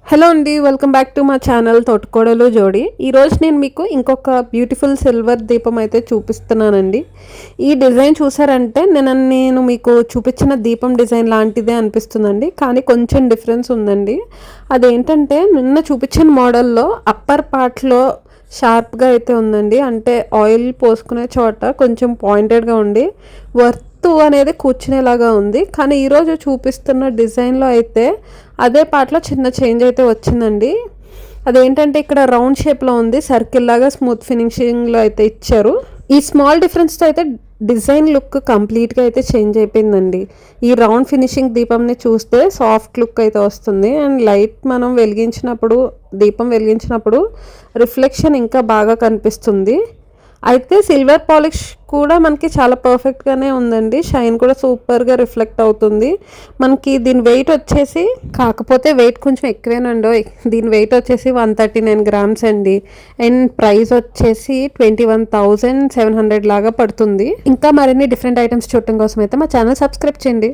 Hello అండి, welcome back to మా channel తోటకోడలు జోడి. ఈరోజు నేను మీకు ఇంకొక బ్యూటిఫుల్ సిల్వర్ దీపం అయితే చూపిస్తున్నానండి. ఈ డిజైన్ చూసారంటే నేను మీకు చూపించిన దీపం డిజైన్ లాంటిదే అనిపిస్తుందండి, కానీ కొంచెం డిఫరెన్స్ ఉందండి. అదేంటంటే నిన్న చూపించిన మోడల్లో అప్పర్ పార్ట్లో షార్ప్గా అయితే ఉందండి. అంటే ఆయిల్ పోసుకునే చోట కొంచెం పాయింటెడ్గా ఉండి వర్త్ అనేది కూర్చునేలాగా ఉంది. కానీ ఈరోజు చూపిస్తున్న డిజైన్లో అయితే అదే పార్ట్లో చిన్న చేంజ్ అయితే వచ్చిందండి. అదేంటంటే ఇక్కడ రౌండ్ షేప్లో ఉంది, సర్కిల్ లాగా స్మూత్ ఫినిషింగ్లో అయితే ఇచ్చారు. ఈ స్మాల్ డిఫరెన్స్తో అయితే డిజైన్ లుక్ కంప్లీట్గా అయితే చేంజ్ అయిపోయిందండి. ఈ రౌండ్ ఫినిషింగ్ దీపంని చూస్తే సాఫ్ట్ లుక్ అయితే వస్తుంది. అండ్ లైట్ మనం దీపం వెలిగించినప్పుడు రిఫ్లెక్షన్ ఇంకా బాగా కనిపిస్తుంది. అయితే సిల్వర్ పాలిష్ కూడా మనకి చాలా పర్ఫెక్ట్గానే ఉందండి. షైన్ కూడా సూపర్గా రిఫ్లెక్ట్ అవుతుంది. మనకి దీని వెయిట్ వచ్చేసి, కాకపోతే వెయిట్ కొంచెం ఎక్కువేనండి. దీని వెయిట్ వచ్చేసి 139 గ్రామ్స్ అండి. అండ్ ప్రైస్ వచ్చేసి 21,700 లాగా పడుతుంది. ఇంకా మరిన్ని డిఫరెంట్ ఐటమ్స్ చూడటం కోసం అయితే మా ఛానల్ సబ్స్క్రైబ్ చేయండి.